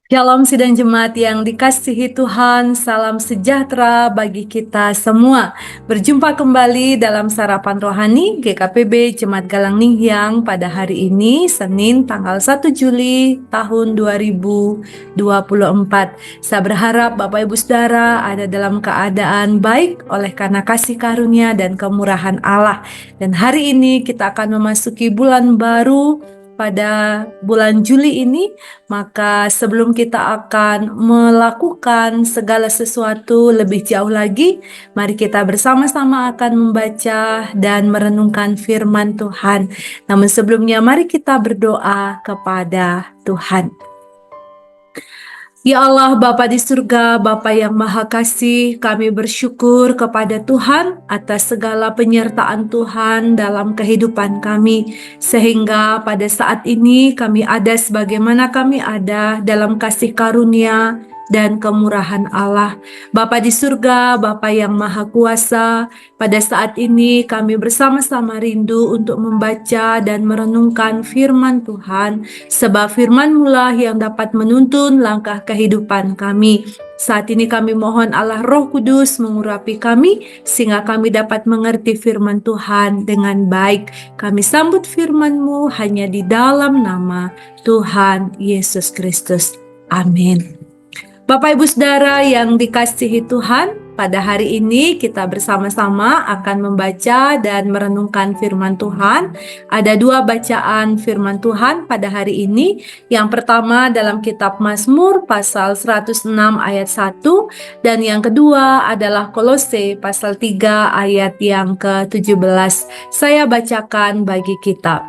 Shalom sidang jemaat yang dikasihi Tuhan, salam sejahtera bagi kita semua. Berjumpa kembali dalam Sarapan Rohani GKPB Jemaat Galang Ninghyang pada hari ini, Senin tanggal 1 Juli tahun 2024. Saya berharap Bapak Ibu Saudara ada dalam keadaan baik oleh karena kasih karunia dan kemurahan Allah. Dan hari ini kita akan memasuki bulan baru pada bulan Juli ini. Maka sebelum kita akan melakukan segala sesuatu lebih jauh lagi, mari kita bersama-sama akan membaca dan merenungkan firman Tuhan. Namun sebelumnya mari kita berdoa kepada Tuhan. Ya Allah, Bapa di surga, Bapa yang Maha Kasih, kami bersyukur kepada Tuhan atas segala penyertaan Tuhan dalam kehidupan kami. Sehingga pada saat ini kami ada sebagaimana kami ada dalam kasih karunia dan kemurahan Allah. Bapa di surga, Bapa yang Maha Kuasa, pada saat ini kami bersama-sama rindu untuk membaca dan merenungkan firman Tuhan. Sebab firman-Mu lah yang dapat menuntun langkah kehidupan kami. Saat ini kami mohon Allah Roh Kudus mengurapi kami, sehingga kami dapat mengerti firman Tuhan dengan baik. Kami sambut firman-Mu hanya di dalam nama Tuhan Yesus Kristus. Amin. Bapak Ibu Saudara yang dikasihi Tuhan, pada hari ini kita bersama-sama akan membaca dan merenungkan firman Tuhan. Ada dua bacaan firman Tuhan pada hari ini. Yang pertama dalam kitab Mazmur pasal 106 ayat 1, dan yang kedua adalah Kolose pasal 3 ayat yang ke-17. Saya bacakan bagi kita.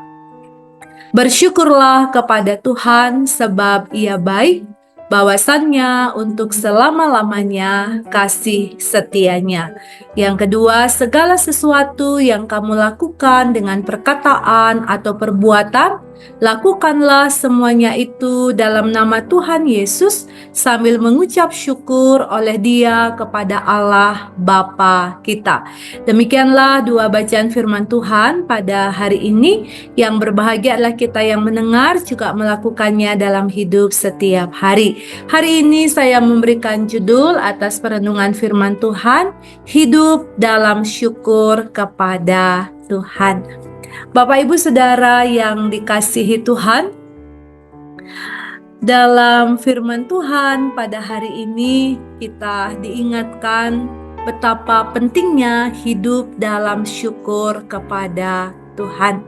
Bersyukurlah kepada Tuhan sebab Ia baik, bahwasannya untuk selama-lamanya kasih setianya. Yang kedua, segala sesuatu yang kamu lakukan dengan perkataan atau perbuatan, lakukanlah semuanya itu dalam nama Tuhan Yesus sambil mengucap syukur oleh Dia kepada Allah Bapa kita. Demikianlah dua bacaan firman Tuhan pada hari ini. Yang berbahagia adalah kita yang mendengar juga melakukannya dalam hidup setiap hari. Hari ini saya memberikan judul atas perenungan firman Tuhan, hidup dalam syukur kepada Tuhan. Bapak Ibu Saudara yang dikasihi Tuhan, dalam firman Tuhan pada hari ini kita diingatkan betapa pentingnya hidup dalam syukur kepada Tuhan.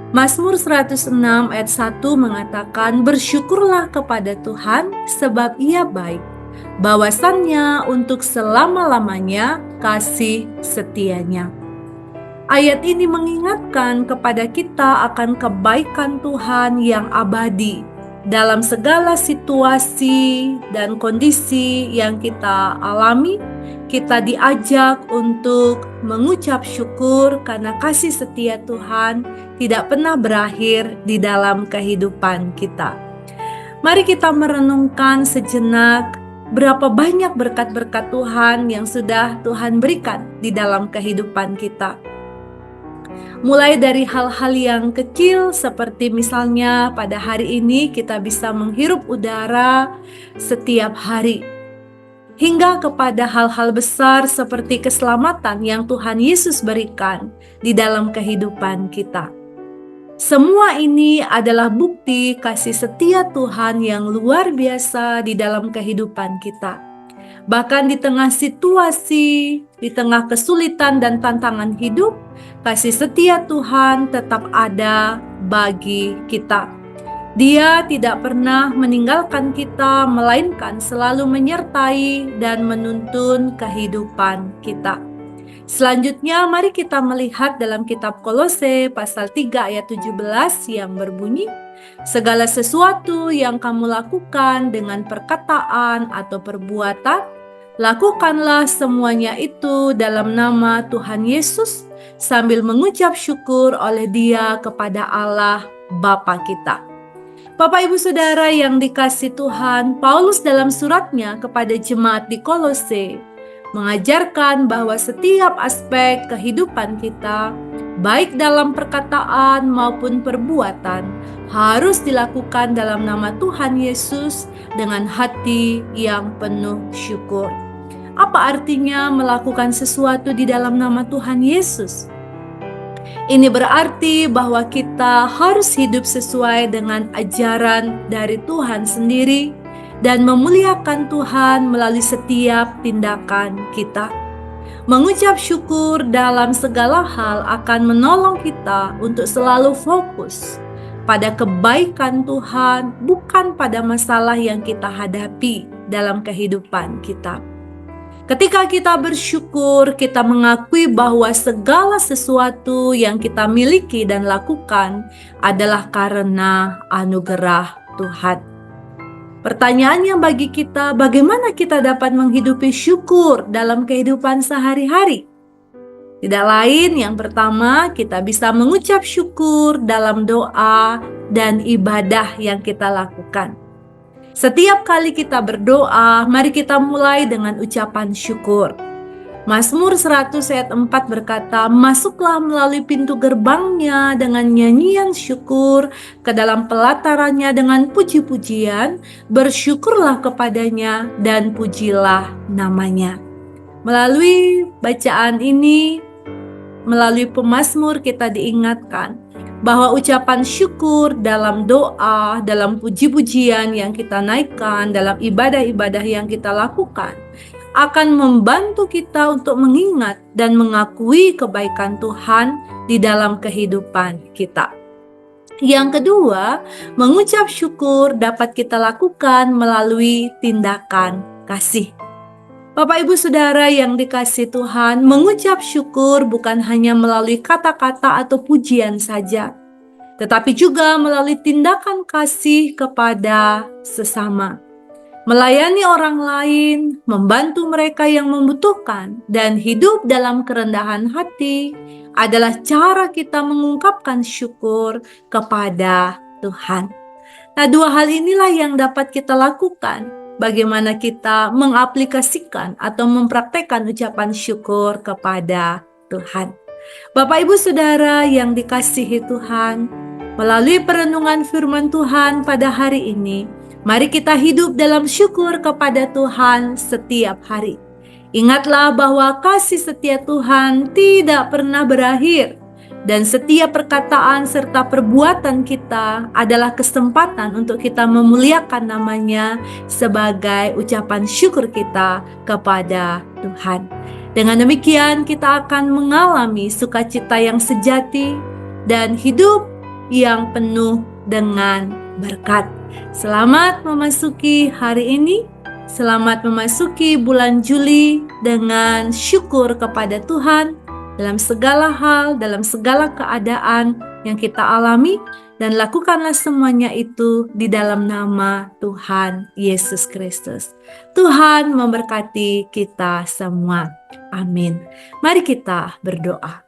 Mazmur 106 ayat 1 mengatakan, bersyukurlah kepada Tuhan sebab Ia baik, bahwasannya untuk selama-lamanya kasih setianya. Ayat ini mengingatkan kepada kita akan kebaikan Tuhan yang abadi dalam segala situasi dan kondisi yang kita alami. Kita diajak untuk mengucap syukur karena kasih setia Tuhan tidak pernah berakhir di dalam kehidupan kita. Mari kita merenungkan sejenak berapa banyak berkat-berkat Tuhan yang sudah Tuhan berikan di dalam kehidupan kita. Mulai dari hal-hal yang kecil seperti misalnya pada hari ini kita bisa menghirup udara setiap hari, hingga kepada hal-hal besar seperti keselamatan yang Tuhan Yesus berikan di dalam kehidupan kita. Semua ini adalah bukti kasih setia Tuhan yang luar biasa di dalam kehidupan kita. Bahkan di tengah situasi, di tengah kesulitan dan tantangan hidup, kasih setia Tuhan tetap ada bagi kita. Dia tidak pernah meninggalkan kita, melainkan selalu menyertai dan menuntun kehidupan kita. Selanjutnya mari kita melihat dalam kitab Kolose pasal 3 ayat 17 yang berbunyi, segala sesuatu yang kamu lakukan dengan perkataan atau perbuatan, lakukanlah semuanya itu dalam nama Tuhan Yesus sambil mengucap syukur oleh Dia kepada Allah Bapa kita. Bapak Ibu Saudara yang dikasihi Tuhan, Paulus dalam suratnya kepada jemaat di Kolose mengajarkan bahwa setiap aspek kehidupan kita, baik dalam perkataan maupun perbuatan, harus dilakukan dalam nama Tuhan Yesus dengan hati yang penuh syukur. Apa artinya melakukan sesuatu di dalam nama Tuhan Yesus? Ini berarti bahwa kita harus hidup sesuai dengan ajaran dari Tuhan sendiri dan memuliakan Tuhan melalui setiap tindakan kita. Mengucap syukur dalam segala hal akan menolong kita untuk selalu fokus pada kebaikan Tuhan, bukan pada masalah yang kita hadapi dalam kehidupan kita. Ketika kita bersyukur, kita mengakui bahwa segala sesuatu yang kita miliki dan lakukan adalah karena anugerah Tuhan. Pertanyaannya bagi kita, bagaimana kita dapat menghidupi syukur dalam kehidupan sehari-hari? Tidak lain, yang pertama, kita bisa mengucap syukur dalam doa dan ibadah yang kita lakukan. Setiap kali kita berdoa, mari kita mulai dengan ucapan syukur. Mazmur 100 ayat 4 berkata, "Masuklah melalui pintu gerbangnya dengan nyanyian syukur, ke dalam pelatarannya dengan puji-pujian, bersyukurlah kepadanya dan pujilah namanya." Melalui bacaan ini, melalui pemazmur kita diingatkan bahwa ucapan syukur dalam doa, dalam puji-pujian yang kita naikkan, dalam ibadah-ibadah yang kita lakukan, akan membantu kita untuk mengingat dan mengakui kebaikan Tuhan di dalam kehidupan kita. Yang kedua, mengucap syukur dapat kita lakukan melalui tindakan kasih. Bapak Ibu Saudara yang dikasihi Tuhan, mengucap syukur bukan hanya melalui kata-kata atau pujian saja, tetapi juga melalui tindakan kasih kepada sesama. Melayani orang lain, membantu mereka yang membutuhkan, dan hidup dalam kerendahan hati adalah cara kita mengungkapkan syukur kepada Tuhan. Nah, dua hal inilah yang dapat kita lakukan. Bagaimana kita mengaplikasikan atau mempraktekkan ucapan syukur kepada Tuhan. Bapak Ibu Saudara yang dikasihi Tuhan, melalui perenungan firman Tuhan pada hari ini, mari kita hidup dalam syukur kepada Tuhan setiap hari. Ingatlah bahwa kasih setia Tuhan tidak pernah berakhir. Dan setiap perkataan serta perbuatan kita adalah kesempatan untuk kita memuliakan namanya sebagai ucapan syukur kita kepada Tuhan. Dengan demikian kita akan mengalami sukacita yang sejati dan hidup yang penuh dengan berkat. Selamat memasuki hari ini. Selamat memasuki bulan Juli dengan syukur kepada Tuhan dalam segala hal, dalam segala keadaan yang kita alami, dan lakukanlah semuanya itu di dalam nama Tuhan Yesus Kristus. Tuhan memberkati kita semua. Amin. Mari kita berdoa.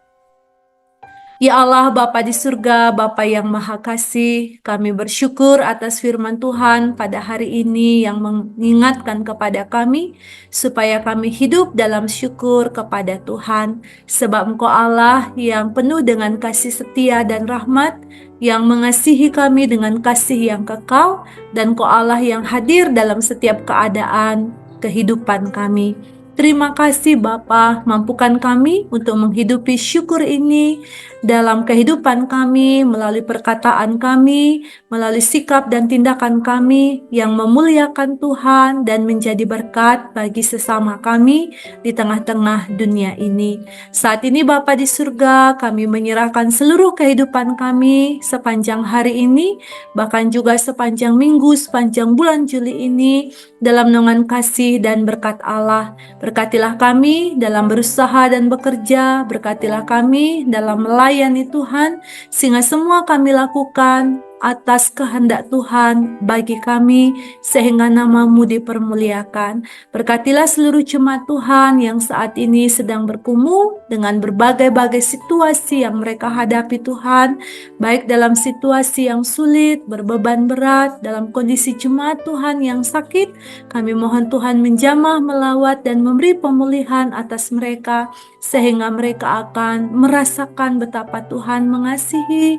Ya Allah, Bapa di surga, Bapa yang Maha Kasih, kami bersyukur atas firman Tuhan pada hari ini yang mengingatkan kepada kami supaya kami hidup dalam syukur kepada Tuhan, sebab Engkau Allah yang penuh dengan kasih setia dan rahmat, yang mengasihi kami dengan kasih yang kekal, dan Engkau Allah yang hadir dalam setiap keadaan kehidupan kami. Terima kasih Bapa, mampukan kami untuk menghidupi syukur ini dalam kehidupan kami, melalui perkataan kami, melalui sikap dan tindakan kami yang memuliakan Tuhan dan menjadi berkat bagi sesama kami di tengah-tengah dunia ini. Saat ini Bapa di surga, kami menyerahkan seluruh kehidupan kami sepanjang hari ini, bahkan juga sepanjang minggu, sepanjang bulan Juli ini, dalam naungan kasih dan berkat Allah. Berkatilah kami dalam berusaha dan bekerja, berkatilah kami dalam melayani Tuhan, sehingga semua kami lakukan atas kehendak Tuhan bagi kami, sehingga nama-Mu dipermuliakan. Berkatilah seluruh jemaat Tuhan yang saat ini sedang bergumul dengan berbagai-bagai situasi yang mereka hadapi Tuhan, baik dalam situasi yang sulit, berbeban berat, dalam kondisi jemaat Tuhan yang sakit. Kami mohon Tuhan menjamah, melawat, dan memberi pemulihan atas mereka, sehingga mereka akan merasakan betapa Tuhan mengasihi,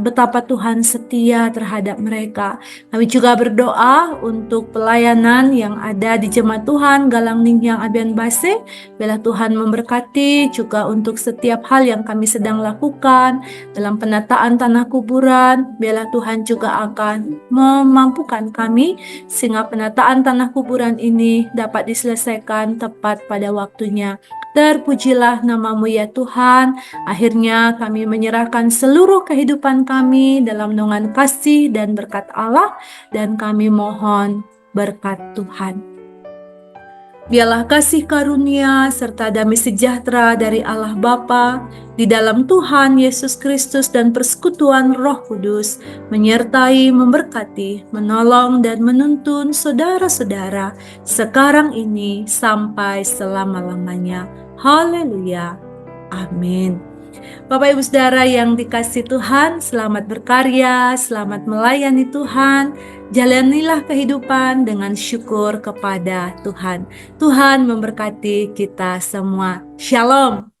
betapa Tuhan setia terhadap mereka. Kami juga berdoa untuk pelayanan yang ada di jemaat Tuhan Galang Ningyang Abian Base. Biarlah Tuhan memberkati juga untuk setiap hal yang kami sedang lakukan dalam penataan tanah kuburan. Biarlah Tuhan juga akan memampukan kami sehingga penataan tanah kuburan ini dapat diselesaikan tepat pada waktunya. Terpujilah nama-Mu ya Tuhan. Akhirnya kami menyerahkan seluruh kehidupan kami dalam naungan kasih dan berkat Allah, dan kami mohon berkat Tuhan. Biarlah kasih karunia serta damai sejahtera dari Allah Bapa, di dalam Tuhan Yesus Kristus dan persekutuan Roh Kudus menyertai, memberkati, menolong, dan menuntun saudara-saudara sekarang ini sampai selama-lamanya. Haleluya. Amin. Bapak Ibu Saudara yang dikasihi Tuhan, selamat berkarya, selamat melayani Tuhan. Jalanilah kehidupan dengan syukur kepada Tuhan. Tuhan memberkati kita semua. Shalom.